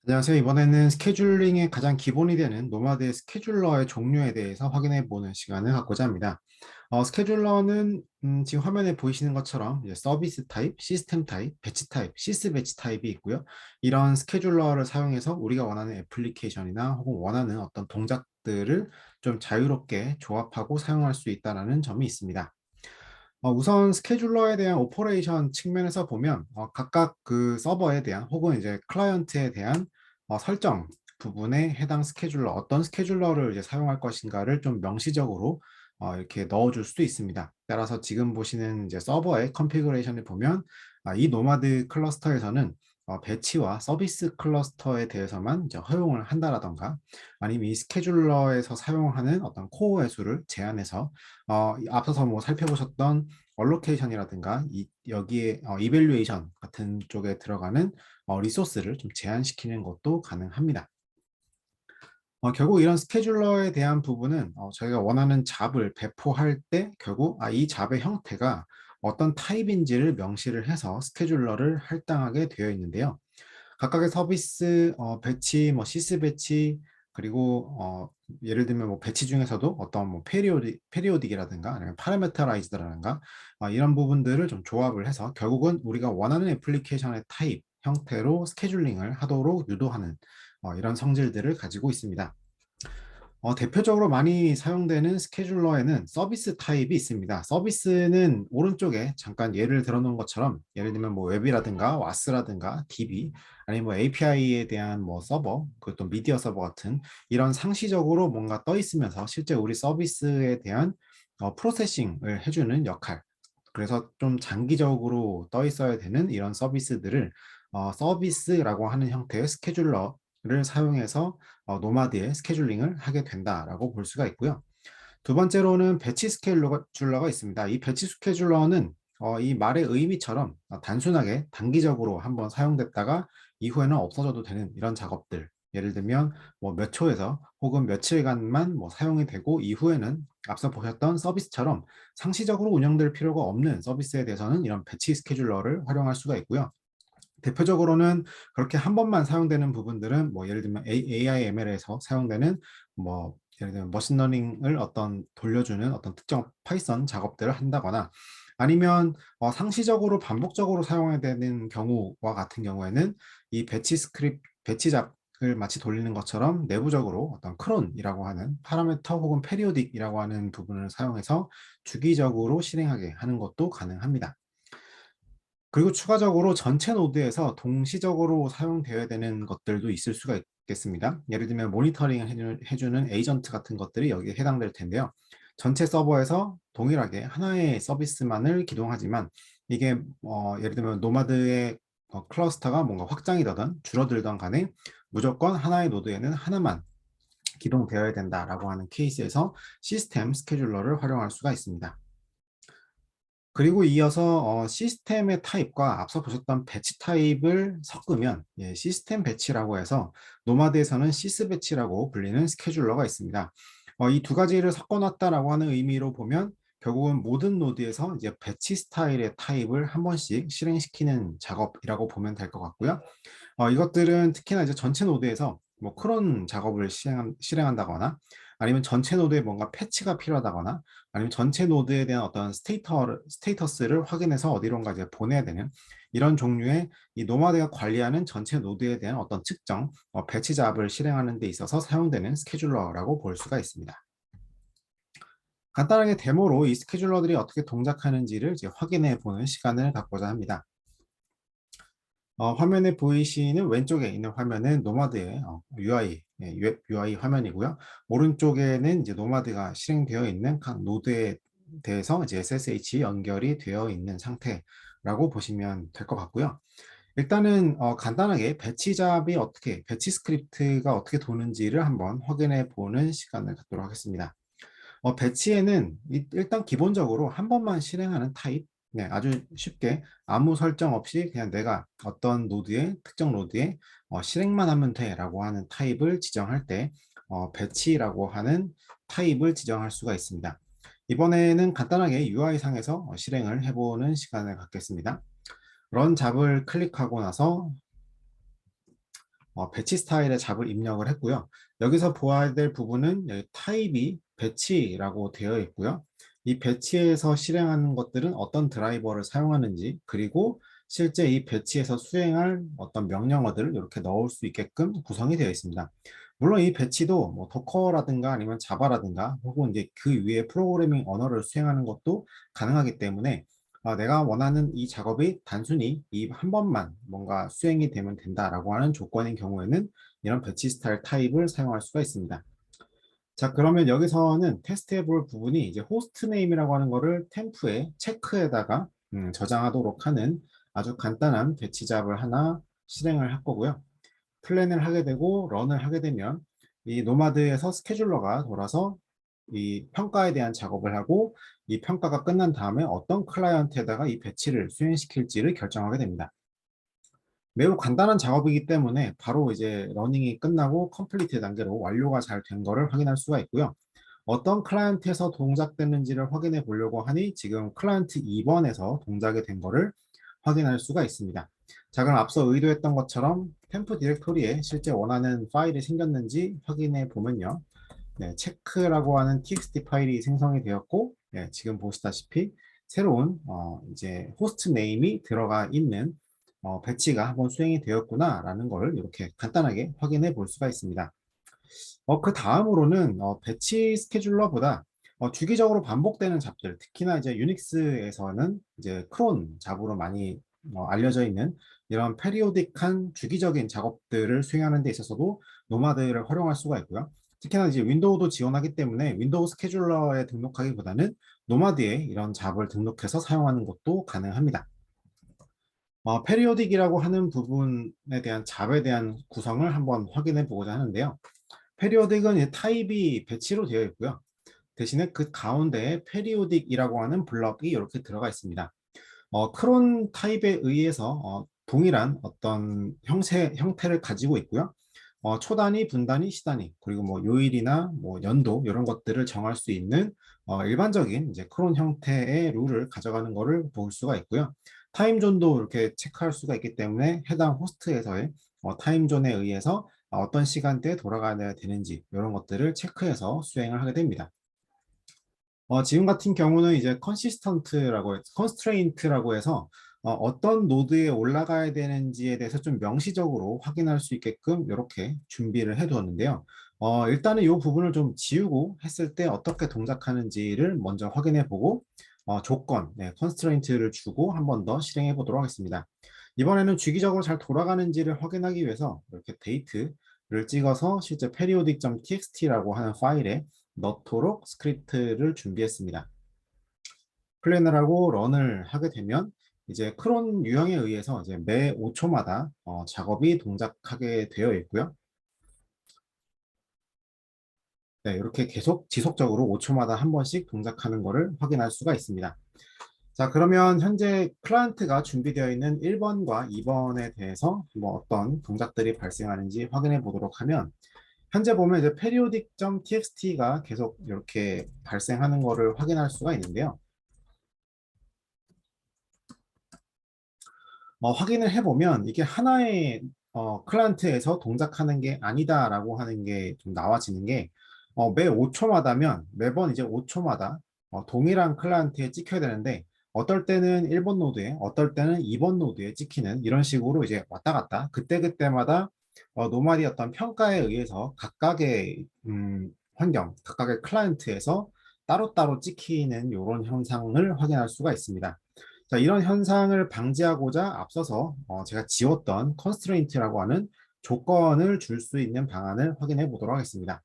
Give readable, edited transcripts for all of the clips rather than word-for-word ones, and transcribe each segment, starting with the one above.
안녕하세요. 이번에는 스케줄링의 가장 기본이 되는 노마드의 스케줄러의 종류에 대해서 확인해 보는 시간을 갖고자 합니다. 스케줄러는 지금 화면에 보이시는 것처럼 이제 서비스 타입, 시스템 타입, 배치 타입, 시스 배치 타입이 있고요. 이런 스케줄러를 사용해서 우리가 원하는 애플리케이션이나 혹은 원하는 어떤 동작들을 좀 자유롭게 조합하고 사용할 수 있다는 점이 있습니다. 우선 스케줄러에 대한 오퍼레이션 측면에서 보면 각각 그 서버에 대한 혹은 이제 클라이언트에 대한 설정 부분에 해당 스케줄러, 어떤 스케줄러를 이제 사용할 것인가를 좀 명시적으로 이렇게 넣어줄 수도 있습니다. 따라서 지금 보시는 이제 서버의 컨피그레이션을 보면 이 노마드 클러스터에서는 배치와 서비스 클러스터에 대해서만 이제 허용을 한다라던가, 아니면 이 스케줄러에서 사용하는 어떤 코어의 수를 제한해서 앞서서 뭐 살펴보셨던 얼로케이션이라든가 여기에 이밸류에이션 같은 쪽에 들어가는 리소스를 좀 제한시키는 것도 가능합니다. 결국 이런 스케줄러에 대한 부분은 저희가 원하는 잡을 배포할 때 결국 이 잡의 형태가 어떤 타입인지를 명시를 해서 스케줄러를 할당하게 되어 있는데요. 각각의 서비스 배치, 뭐 시스 배치, 그리고 예를 들면 뭐 배치 중에서도 어떤 뭐 페리오딕이라든가 아니면 파라메터라이즈드라든가 이런 부분들을 좀 조합을 해서 결국은 우리가 원하는 애플리케이션의 타입 형태로 스케줄링을 하도록 유도하는 이런 성질들을 가지고 있습니다. 대표적으로 많이 사용되는 스케줄러에는 서비스 타입이 있습니다. 서비스는 오른쪽에 잠깐 예를 들어 놓은 것처럼, 예를 들면 뭐 웹이라든가 와스라든가 DB, 아니면 뭐 API에 대한 뭐 서버, 그것도 미디어 서버 같은 이런 상시적으로 뭔가 떠 있으면서 실제 우리 서비스에 대한 프로세싱을 해주는 역할, 그래서 좀 장기적으로 떠 있어야 되는 이런 서비스들을 서비스라고 하는 형태의 스케줄러를 사용해서 노마드의 스케줄링을 하게 된다라고 볼 수가 있고요. 두 번째로는 배치 스케줄러가 있습니다. 이 배치 스케줄러는 이 말의 의미처럼 단순하게 단기적으로 한번 사용됐다가 이후에는 없어져도 되는 이런 작업들. 예를 들면 뭐 몇 초에서 혹은 며칠간만 뭐 사용이 되고 이후에는 앞서 보셨던 서비스처럼 상시적으로 운영될 필요가 없는 서비스에 대해서는 이런 배치 스케줄러를 활용할 수가 있고요. 대표적으로는 그렇게 한 번만 사용되는 부분들은 뭐 예를 들면 AI, ML에서 사용되는 뭐 예를 들면 머신러닝을 어떤 돌려주는 어떤 특정 파이썬 작업들을 한다거나, 아니면 상시적으로 반복적으로 사용해야 되는 경우와 같은 경우에는 이 배치 스크립트, 배치 잡을 마치 돌리는 것처럼 내부적으로 어떤 크론이라고 하는 파라미터 혹은 페리오딕이라고 하는 부분을 사용해서 주기적으로 실행하게 하는 것도 가능합니다. 그리고 추가적으로 전체 노드에서 동시적으로 사용되어야 되는 것들도 있을 수가 있겠습니다. 예를 들면 모니터링을 해주는 에이전트 같은 것들이 여기에 해당될 텐데요. 전체 서버에서 동일하게 하나의 서비스만을 기동하지만 이게 예를 들면 노마드의 클러스터가 뭔가 확장이 되든 줄어들던 간에 무조건 하나의 노드에는 하나만 기동되어야 된다라고 하는 케이스에서 시스템 스케줄러를 활용할 수가 있습니다. 그리고 이어서 시스템의 타입과 앞서 보셨던 배치 타입을 섞으면 시스템 배치라고 해서 노마드에서는 시스 배치라고 불리는 스케줄러가 있습니다. 이 두 가지를 섞어놨다라고 하는 의미로 보면 결국은 모든 노드에서 이제 배치 스타일의 타입을 한 번씩 실행시키는 작업이라고 보면 될 것 같고요. 이것들은 특히나 이제 전체 노드에서 뭐 크론 작업을 실행한다거나, 아니면 전체 노드에 뭔가 패치가 필요하다거나, 아니면 전체 노드에 대한 어떤 스테이터스를 확인해서 어디론가 이제 보내야 되는 이런 종류의 이 노마드가 관리하는 전체 노드에 대한 어떤 특정 배치 잡을 실행하는 데 있어서 사용되는 스케줄러라고 볼 수가 있습니다. 간단하게 데모로 이 스케줄러들이 어떻게 동작하는지를 이제 확인해 보는 시간을 갖고자 합니다. 화면에 보이시는 왼쪽에 있는 화면은 노마드의 UI, 웹 UI 화면이고요. 오른쪽에는 이제 노마드가 실행되어 있는 각 노드에 대해서 이제 SSH 연결이 되어 있는 상태라고 보시면 될 것 같고요. 일단은 간단하게 배치 스크립트가 어떻게 도는지를 한번 확인해 보는 시간을 갖도록 하겠습니다. 배치에는 일단 기본적으로 한 번만 실행하는 타입, 아주 쉽게 아무 설정 없이 그냥 내가 어떤 노드에 특정 노드에 실행만 하면 돼라고 하는 타입을 지정할 때 배치라고 하는 타입을 지정할 수가 있습니다. 이번에는 간단하게 UI 상에서 실행을 해보는 시간을 갖겠습니다. 런 잡을 클릭하고 나서 배치 스타일의 잡을 입력을 했고요. 여기서 보아야 될 부분은 여기 타입이 배치라고 되어 있고요. 이 배치에서 실행하는 것들은 어떤 드라이버를 사용하는지, 그리고 실제 이 배치에서 수행할 어떤 명령어들을 이렇게 넣을 수 있게끔 구성이 되어 있습니다. 물론 이 배치도 뭐 도커라든가 아니면 자바라든가 혹은 이제 그 위에 프로그래밍 언어를 수행하는 것도 가능하기 때문에 내가 원하는 이 작업이 단순히 이 한 번만 뭔가 수행이 되면 된다라고 하는 조건인 경우에는 이런 배치 스타일 타입을 사용할 수가 있습니다. 자, 그러면 여기서는 테스트해 볼 부분이 이제 호스트 네임이라고 하는 거를 템프에 체크에다가 저장하도록 하는 아주 간단한 배치 잡을 하나 실행을 할 거고요. 플랜을 하게 되고 런을 하게 되면 이 노마드에서 스케줄러가 돌아서 이 평가에 대한 작업을 하고 이 평가가 끝난 다음에 어떤 클라이언트에다가 이 배치를 수행시킬지를 결정하게 됩니다. 매우 간단한 작업이기 때문에 바로 이제 러닝이 끝나고 컴플리트 단계로 완료가 잘 된 거를 확인할 수가 있고요. 어떤 클라이언트에서 동작됐는지를 확인해 보려고 하니 지금 클라이언트 2번에서 동작이 된 거를 확인할 수가 있습니다. 자, 그럼 앞서 의도했던 것처럼 템프 디렉토리에 실제 원하는 파일이 생겼는지 확인해 보면요. 네, 체크라고 하는 txt 파일이 생성이 되었고, 네, 지금 보시다시피 새로운 이제 호스트 네임이 들어가 있는 배치가 한번 수행이 되었구나라는 걸 이렇게 간단하게 확인해 볼 수가 있습니다. 그 다음으로는 배치 스케줄러보다 주기적으로 반복되는 잡들, 특히나 이제 유닉스에서는 이제 크론 잡으로 많이 알려져 있는 이런 페리오딕한 주기적인 작업들을 수행하는 데 있어서도 노마드를 활용할 수가 있고요. 특히나 이제 윈도우도 지원하기 때문에 윈도우 스케줄러에 등록하기보다는 노마드에 이런 잡을 등록해서 사용하는 것도 가능합니다. 페리오딕이라고 하는 부분에 대한 잡에 대한 구성을 한번 확인해 보고자 하는데요. 페리오딕은 타입이 배치로 되어 있고요. 대신에 그 가운데에 페리오딕이라고 하는 블럭이 이렇게 들어가 있습니다. 크론 타입에 의해서 동일한 어떤 형태를 가지고 있고요. 초단위, 분단위, 시단위, 그리고 뭐 요일이나 뭐 연도 이런 것들을 정할 수 있는 일반적인 이제 크론 형태의 룰을 가져가는 것을 볼 수가 있고요. 타임존도 이렇게 체크할 수가 있기 때문에 해당 호스트에서의 타임존에 의해서 어떤 시간대에 돌아가야 되는지 이런 것들을 체크해서 수행을 하게 됩니다. 지금 같은 경우는 이제 컨스트레인트라고 해서 떤 노드에 올라가야 되는지에 대해서 좀 명시적으로 확인할 수 있게끔 이렇게 준비를 해 두었는데요. 일단은 이 부분을 좀 지우고 했을 때 어떻게 동작하는지를 먼저 확인해 보고 조건, 네, 컨스트레인트를 주고 한 번 더 실행해 보도록 하겠습니다. 이번에는 주기적으로 잘 돌아가는지를 확인하기 위해서 이렇게 데이트를 찍어서 실제 periodic.txt라고 하는 파일에 넣도록 스크립트를 준비했습니다. 플랜을 하고 런을 하게 되면 이제 크론 유형에 의해서 이제 매 5초마다 작업이 동작하게 되어 있고요. 네, 이렇게 계속 지속적으로 5초마다 한 번씩 동작하는 것을 확인할 수가 있습니다. 자, 그러면 현재 클라이언트가 준비되어 있는 1번과 2번에 대해서 뭐 어떤 동작들이 발생하는지 확인해 보도록 하면 현재 보면 이제 periodic.txt가 계속 이렇게 발생하는 것을 확인할 수가 있는데요. 확인을 해보면 이게 하나의 클라이언트에서 동작하는 게 아니다라고 하는 게 좀 나와지는 게 매 5초마다면 매번 이제 5초마다 동일한 클라이언트에 찍혀야 되는데 어떨 때는 1번 노드에 어떨 때는 2번 노드에 찍히는 이런 식으로 이제 왔다 갔다 그때그때마다 노말이 어떤 평가에 의해서 각각의 환경, 각각의 클라이언트에서 따로따로 찍히는 이런 현상을 확인할 수가 있습니다. 자, 이런 현상을 방지하고자 앞서서 제가 지웠던 constraint라고 하는 조건을 줄 수 있는 방안을 확인해 보도록 하겠습니다.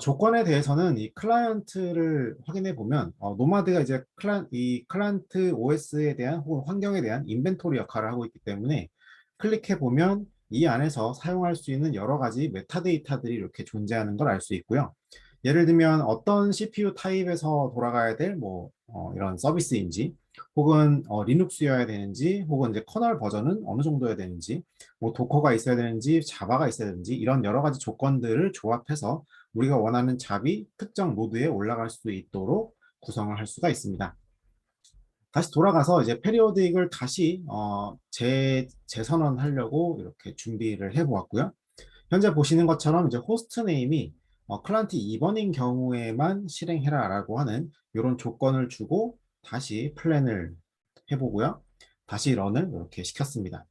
조건에 대해서는 이 클라이언트를 확인해 보면 노마드가 이제 이 클라이언트 OS에 대한 혹은 환경에 대한 인벤토리 역할을 하고 있기 때문에 클릭해 보면 이 안에서 사용할 수 있는 여러 가지 메타데이터들이 이렇게 존재하는 걸 알 수 있고요. 예를 들면 어떤 CPU 타입에서 돌아가야 될 뭐 이런 서비스인지 혹은 리눅스여야 되는지 혹은 이제 커널 버전은 어느 정도여야 되는지 뭐 도커가 있어야 되는지 자바가 있어야 되는지 이런 여러 가지 조건들을 조합해서 우리가 원하는 잡이 특정 노드에 올라갈 수 있도록 구성을 할 수가 있습니다. 다시 돌아가서 이제 페리오딕을 다시 재선언하려고 이렇게 준비를 해 보았고요. 현재 보시는 것처럼 이제 호스트 네임이 클라이언트 2번인 경우에만 실행해라 라고 하는 이런 조건을 주고 다시 플랜을 해보고요. 다시 런을 이렇게 시켰습니다.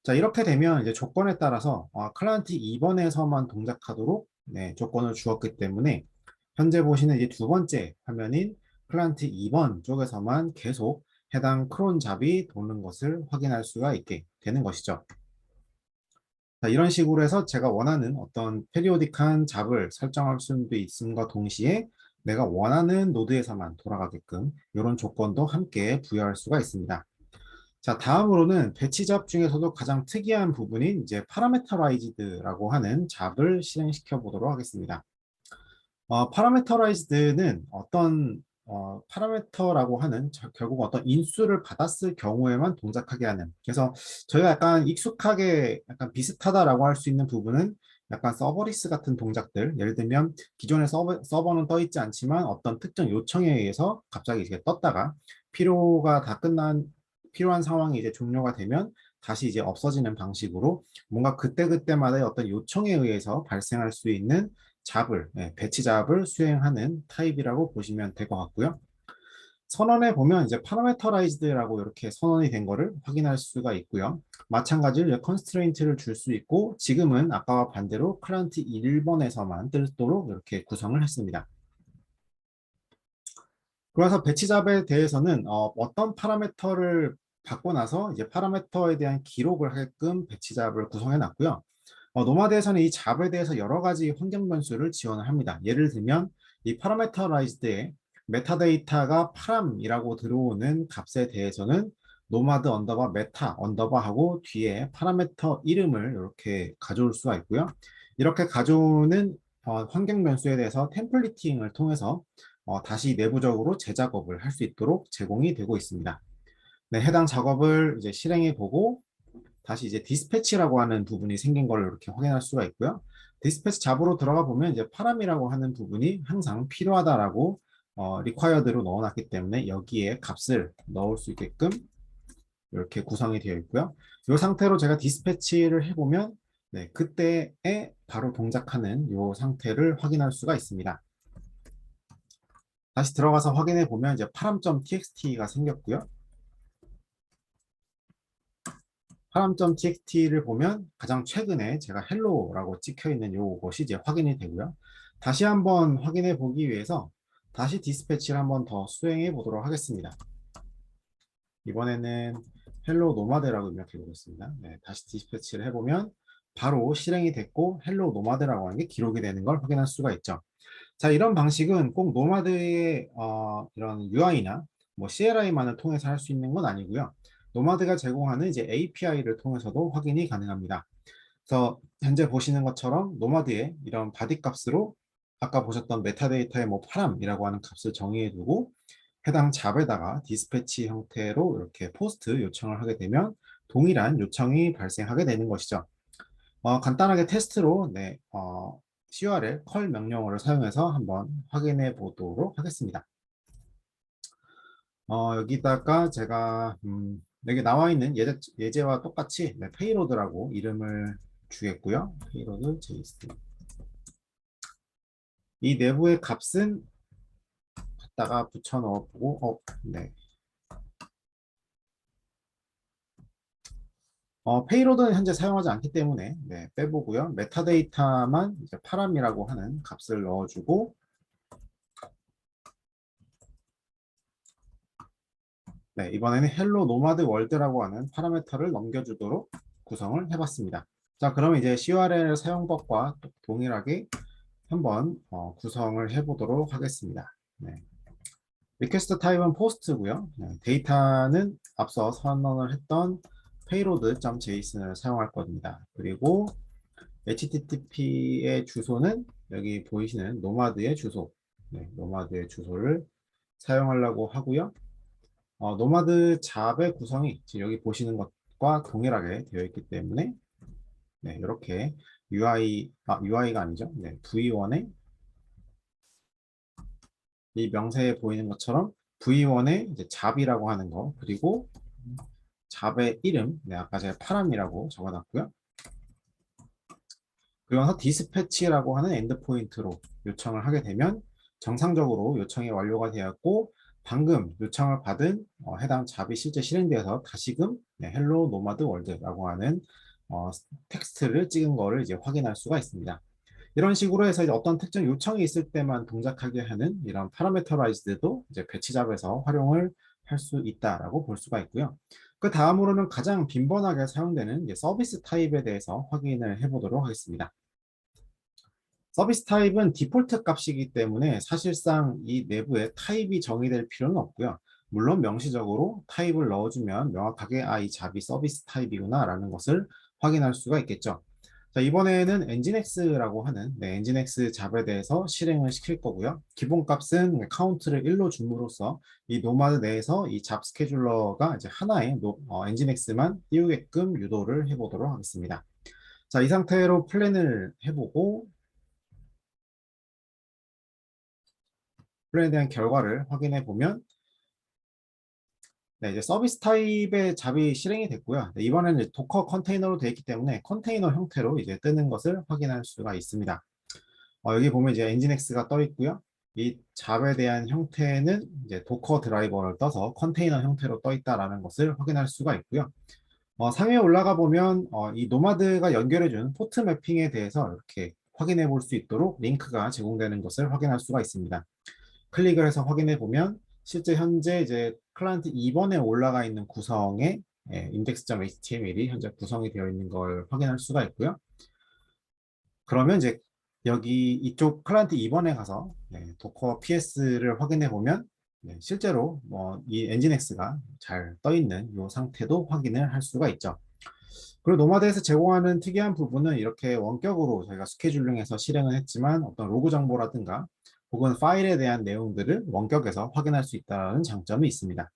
자, 이렇게 되면 이제 조건에 따라서 클라이언트 2번에서만 동작하도록 네, 조건을 주었기 때문에 현재 보시는 이제 두 번째 화면인 클라이언트 2번 쪽에서만 계속 해당 크론 잡이 도는 것을 확인할 수가 있게 되는 것이죠. 자, 이런 식으로 해서 제가 원하는 어떤 페리오딕한 잡을 설정할 수도 있음과 동시에 내가 원하는 노드에서만 돌아가게끔 이런 조건도 함께 부여할 수가 있습니다. 자, 다음으로는 배치 잡 중에서도 가장 특이한 부분인 이제 파라메터라이즈드라고 하는 잡을 실행시켜 보도록 하겠습니다. 파라메터라이즈드는 어떤 파라메터라고 하는 결국 어떤 인수를 받았을 경우에만 동작하게 하는, 그래서 저희가 약간 익숙하게 약간 비슷하다라고 할 수 있는 부분은 약간 서버리스 같은 동작들, 예를 들면 기존의 서버는 떠 있지 않지만 어떤 특정 요청에 의해서 갑자기 이제 떴다가 필요가 다 끝난 필요한 상황이 이제 종료가 되면 다시 이제 없어지는 방식으로 뭔가 그때그때마다의 어떤 요청에 의해서 발생할 수 있는 잡을, 배치 잡을 수행하는 타입이라고 보시면 될 것 같고요. 선언에 보면 이제 파라메터라이즈드라고 이렇게 선언이 된 거를 확인할 수가 있고요. 마찬가지로 컨스트레인트를 줄 수 있고, 지금은 아까와 반대로 클라이언트 1번에서만 뜨도록 이렇게 구성을 했습니다. 그래서 배치 잡에 대해서는 어떤 파라메터를 받고 나서 이제 파라메터에 대한 기록을 하게끔 배치 잡을 구성해 놨고요. 노마드에서는 이 잡에 대해서 여러 가지 환경 변수를 지원을 합니다. 예를 들면 이 파라메터라이즈드에 메타데이터가 파람이라고 들어오는 값에 대해서는 노마드 언더바 메타 언더바 하고 뒤에 파라메터 이름을 이렇게 가져올 수가 있고요. 이렇게 가져오는 환경 변수에 대해서 템플리팅을 통해서 다시 내부적으로 재작업을 할 수 있도록 제공이 되고 있습니다. 네, 해당 작업을 이제 실행해 보고 다시 이제 디스패치라고 하는 부분이 생긴 걸 이렇게 확인할 수가 있고요. 디스패치 잡으로 들어가 보면 이제 파람이라고 하는 부분이 항상 필요하다라고 required로 넣어놨기 때문에 여기에 값을 넣을 수 있게끔 이렇게 구성이 되어 있고요. 이 상태로 제가 디스패치를 해보면 네, 그때에 바로 동작하는 이 상태를 확인할 수가 있습니다. 다시 들어가서 확인해 보면 이제 param.txt가 생겼고요. param.txt를 보면 가장 최근에 제가 hello라고 찍혀 있는 이것이 이제 확인이 되고요. 다시 한번 확인해 보기 위해서 다시 디스패치를 한번 더 수행해 보도록 하겠습니다. 이번에는 헬로 노마드라고 입력해 보겠습니다. 네, 다시 디스패치를 해보면 바로 실행이 됐고 헬로 노마드라고 하는 게 기록이 되는 걸 확인할 수가 있죠. 자, 이런 방식은 꼭 노마드의 이런 UI나 뭐 CLI만을 통해서 할 수 있는 건 아니고요. 노마드가 제공하는 이제 API를 통해서도 확인이 가능합니다. 그래서 현재 보시는 것처럼 노마드의 이런 바디 값으로 아까 보셨던 메타데이터의 뭐 파람이라고 하는 값을 정의해 두고 해당 잡에다가 디스패치 형태로 이렇게 포스트 요청을 하게 되면 동일한 요청이 발생하게 되는 것이죠. 간단하게 테스트로 네, CURL 컬 명령어를 사용해서 한번 확인해 보도록 하겠습니다. 여기다가 제가 여기 나와 있는 예제와 똑같이 네, 페이로드라고 이름을 주겠고요. 페이로드 JS. 이 내부의 값은 갖다가 붙여 넣어보고, 네. 페이로드는 현재 사용하지 않기 때문에 네, 빼보고요. 메타데이터만 이제 파람이라고 하는 값을 넣어주고, 네, 이번에는 헬로 노마드 월드라고 하는 파라메터를 넘겨주도록 구성을 해봤습니다. 자, 그러면 이제 CURL 사용법과 동일하게 한번 구성을 해보도록 하겠습니다. 네. 리퀘스트 타입은 포스트고요. 네, 데이터는 앞서 선언을 했던 payload.json을 사용할 겁니다. 그리고 HTTP의 주소는 여기 보이시는 노마드의 주소, 네, 노마드의 주소를 사용하려고 하고요. 노마드 잡의 구성이 지금 여기 보시는 것과 동일하게 되어 있기 때문에 네, 이렇게 UI가 아니죠. 네, V1에 이 명세에 보이는 것처럼 v1에 이제 잡이라고 하는 거, 그리고 잡의 이름, 네, 아까 제가 파람이라고 적어놨고요. 그리고 나서 디스패치라고 하는 엔드포인트로 요청을 하게 되면 정상적으로 요청이 완료가 되었고, 방금 요청을 받은 해당 잡이 실제 실행되어서 다시금 네, 헬로 노마드 월드라고 하는 어, 텍스트를 찍은 거를 이제 확인할 수가 있습니다. 이런 식으로 해서 이제 어떤 특정 요청이 있을 때만 동작하게 하는 이런 파라메터라이즈드도 이제 배치 잡에서 활용을 할 수 있다라고 볼 수가 있고요. 그 다음으로는 가장 빈번하게 사용되는 이제 서비스 타입에 대해서 확인을 해보도록 하겠습니다. 서비스 타입은 디폴트 값이기 때문에 사실상 이 내부에 타입이 정의될 필요는 없고요. 물론 명시적으로 타입을 넣어주면 명확하게 이 잡이 서비스 타입이구나 라는 것을 확인할 수가 있겠죠. 자, 이번에는 엔진엑스라고 하는 엔진엑스 잡에 대해서 실행을 시킬 거고요. 기본 값은 카운트를 1로 줌으로써 이 노마드 내에서 이 잡 스케줄러가 이제 하나의 엔진엑스만 띄우게끔 유도를 해보도록 하겠습니다. 자, 이 상태로 플랜을 해보고 플랜에 대한 결과를 확인해 보면 네, 이제 서비스 타입의 잡이 실행이 됐고요. 네, 이번에는 이제 도커 컨테이너로 되어 있기 때문에 컨테이너 형태로 이제 뜨는 것을 확인할 수가 있습니다. 여기 보면 이제 엔진엑스가 떠 있고요. 이 잡에 대한 형태는 이제 도커 드라이버를 떠서 컨테이너 형태로 떠 있다라는 것을 확인할 수가 있고요. 상위에 올라가 보면 이 노마드가 연결해준 포트 매핑에 대해서 이렇게 확인해 볼 수 있도록 링크가 제공되는 것을 확인할 수가 있습니다. 클릭을 해서 확인해 보면 실제 현재 이제 클라이언트 2번에 올라가 있는 구성의 index.html이 현재 구성이 되어 있는 걸 확인할 수가 있고요. 그러면 이제 여기 이쪽 클라이언트 2번에 가서 도커 PS를 확인해 보면 실제로 이 엔진엑스가 잘 떠 있는 이 상태도 확인을 할 수가 있죠. 그리고 노마드에서 제공하는 특이한 부분은 이렇게 원격으로 저희가 스케줄링해서 실행을 했지만 어떤 로그 정보라든가 혹은 파일에 대한 내용들을 원격에서 확인할 수 있다는 장점이 있습니다.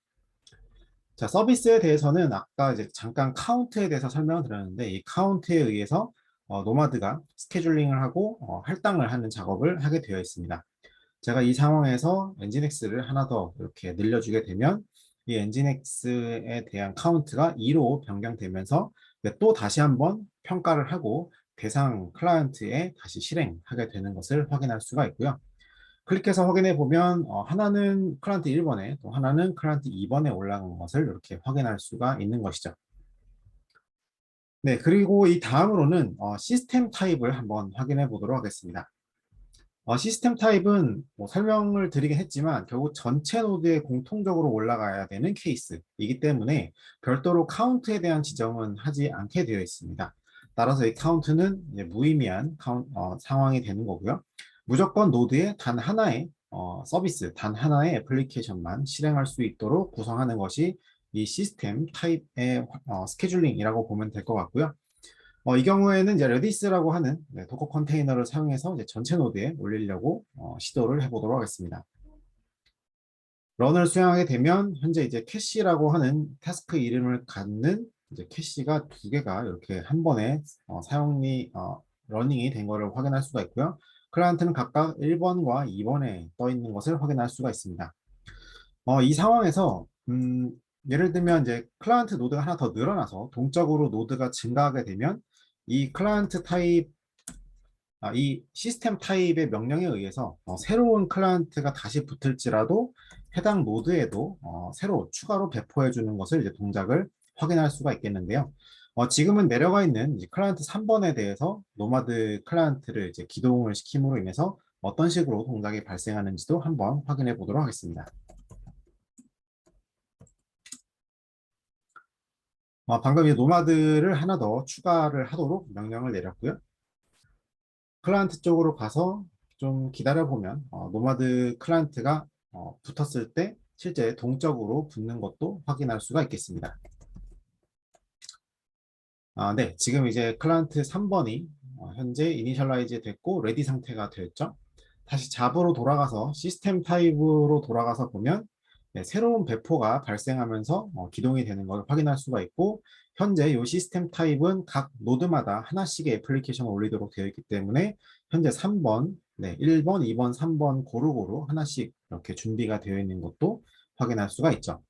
자, 서비스에 대해서는 아까 이제 잠깐 카운트에 대해서 설명을 드렸는데 이 카운트에 의해서 노마드가 스케줄링을 하고 할당을 하는 작업을 하게 되어 있습니다. 제가 이 상황에서 엔진엑스를 하나 더 이렇게 늘려주게 되면 이 엔진엑스에 대한 카운트가 2로 변경되면서 또 다시 한번 평가를 하고 대상 클라이언트에 다시 실행하게 되는 것을 확인할 수가 있고요. 클릭해서 확인해 보면 하나는 클라이언트 1번에 또 하나는 클라이언트 2번에 올라간 것을 이렇게 확인할 수가 있는 것이죠. 네, 그리고 이 다음으로는 시스템 타입을 한번 확인해 보도록 하겠습니다. 시스템 타입은 설명을 드리긴 했지만 결국 전체 노드에 공통적으로 올라가야 되는 케이스이기 때문에 별도로 카운트에 대한 지정은 하지 않게 되어 있습니다. 따라서 이 카운트는 이제 무의미한 상황이 되는 거고요. 무조건 노드에 단 하나의 서비스, 단 하나의 애플리케이션만 실행할 수 있도록 구성하는 것이 이 시스템 타입의 스케줄링이라고 보면 될 것 같고요. 이 경우에는 이제 레디스라고 하는 도커 컨테이너를 사용해서 이제 전체 노드에 올리려고 시도를 해보도록 하겠습니다. 런을 수행하게 되면 현재 이제 캐시라고 하는 타스크 이름을 갖는 이제 캐시가 두 개가 이렇게 한 번에 러닝이 된 것을 확인할 수가 있고요. 클라이언트는 각각 1번과 2번에 떠 있는 것을 확인할 수가 있습니다. 이 상황에서 예를 들면 이제 클라이언트 노드가 하나 더 늘어나서 동적으로 노드가 증가하게 되면 이 클라이언트 타입, 이 시스템 타입의 명령에 의해서 새로운 클라이언트가 다시 붙을지라도 해당 노드에도 새로 추가로 배포해 주는 것을 이제 동작을 확인할 수가 있겠는데요. 지금은 내려가 있는 이제 클라이언트 3번에 대해서 노마드 클라이언트를 이제 기동을 시킴으로 인해서 어떤 식으로 동작이 발생하는지도 한번 확인해 보도록 하겠습니다. 방금 이 노마드를 하나 더 추가를 하도록 명령을 내렸고요. 클라이언트 쪽으로 가서 좀 기다려보면 노마드 클라이언트가 붙었을 때 실제 동적으로 붙는 것도 확인할 수가 있겠습니다. 네, 지금 이제 클라이언트 3번이 현재 이니셜라이즈 됐고 레디 상태가 되었죠. 다시 잡으로 돌아가서 시스템 타입으로 돌아가서 보면 새로운 배포가 발생하면서 기동이 되는 걸 확인할 수가 있고 현재 이 시스템 타입은 각 노드마다 하나씩의 애플리케이션을 올리도록 되어 있기 때문에 현재 3번, 1번, 2번, 3번 고루고루 하나씩 이렇게 준비가 되어 있는 것도 확인할 수가 있죠.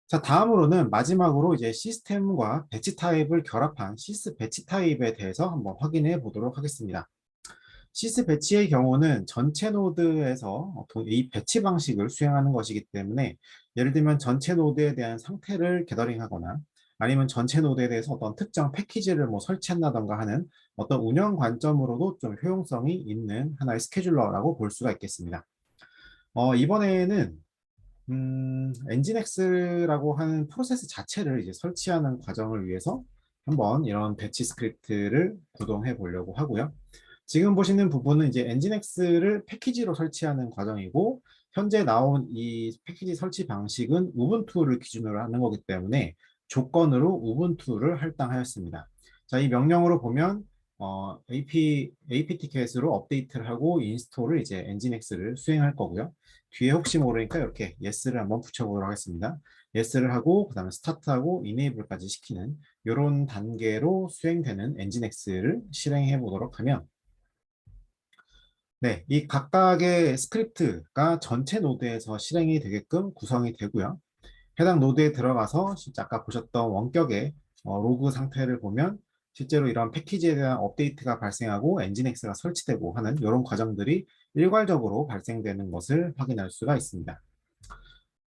자, 다음으로는 마지막으로 이제 시스템과 배치 타입을 결합한 시스 배치 타입에 대해서 한번 확인해 보도록 하겠습니다. 시스 배치의 경우는 전체 노드에서 이 배치 방식을 수행하는 것이기 때문에 예를 들면 전체 노드에 대한 상태를 게더링하거나 아니면 전체 노드에 대해서 어떤 특정 패키지를 뭐 설치한다던가 하는 어떤 운영 관점으로도 좀 효용성이 있는 하나의 스케줄러라고 볼 수가 있겠습니다. 이번에는 엔진엑스라고 하는 프로세스 자체를 이제 설치하는 과정을 위해서 한번 이런 배치 스크립트를 구동해 보려고 하고요. 지금 보시는 부분은 이제 엔진엑스를 패키지로 설치하는 과정이고, 현재 나온 이 패키지 설치 방식은 우분투를 기준으로 하는 거기 때문에 조건으로 우분투를 할당하였습니다. 자, 이 명령으로 보면 apt-get으로 업데이트를 하고 인스톨을 이제 엔진엑스를 수행할 거고요. 뒤에 혹시 모르니까 이렇게 yes를 한번 붙여보도록 하겠습니다. yes를 하고 그 다음에 스타트하고 enable까지 시키는 이런 단계로 수행되는 엔진엑스를 실행해 보도록 하면, 네, 이 각각의 스크립트가 전체 노드에서 실행이 되게끔 구성이 되고요. 해당 노드에 들어가서 진짜 아까 보셨던 원격의 로그 상태를 보면 실제로 이런 패키지에 대한 업데이트가 발생하고 엔진엑스가 설치되고 하는 이런 과정들이 일괄적으로 발생되는 것을 확인할 수가 있습니다.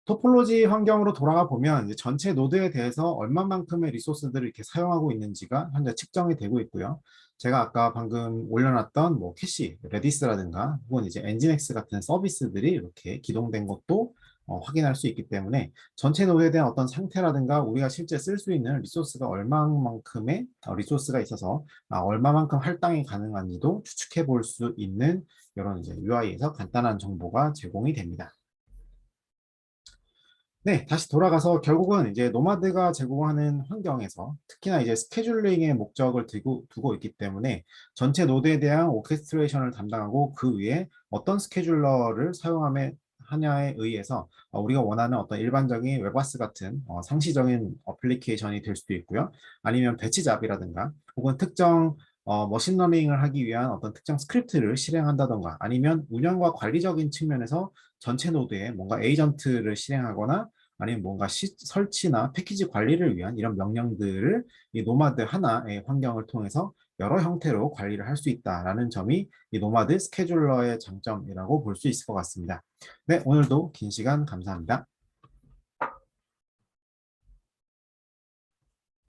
토폴로지 환경으로 돌아가 보면 이제 전체 노드에 대해서 얼마만큼의 리소스들을 이렇게 사용하고 있는지가 현재 측정이 되고 있고요. 제가 아까 방금 올려놨던 뭐 캐시, 레디스라든가 혹은 이제 엔진엑스 같은 서비스들이 이렇게 기동된 것도 확인할 수 있기 때문에 전체 노드에 대한 어떤 상태라든가 우리가 실제 쓸 수 있는 리소스가 얼마만큼의 리소스가 있어서 얼마만큼 할당이 가능한지도 추측해 볼 수 있는 이런 이제 UI에서 간단한 정보가 제공이 됩니다. 네, 다시 돌아가서 결국은 이제 노마드가 제공하는 환경에서 특히나 이제 스케줄링의 목적을 두고 있기 때문에 전체 노드에 대한 오케스트레이션을 담당하고 그 위에 어떤 스케줄러를 사용함에 하냐에 의해서 우리가 원하는 어떤 일반적인 웹아스 같은 상시적인 어플리케이션이 될 수도 있고요. 아니면 배치 잡이라든가 혹은 특정 머신러닝을 하기 위한 어떤 특정 스크립트를 실행한다던가 아니면 운영과 관리적인 측면에서 전체 노드에 뭔가 에이전트를 실행하거나 아니면 뭔가 설치나 패키지 관리를 위한 이런 명령들을 이 노마드 하나의 환경을 통해서 여러 형태로 관리를 할 수 있다라는 점이 이 노마드 스케줄러의 장점이라고 볼 수 있을 것 같습니다. 네, 오늘도 긴 시간 감사합니다.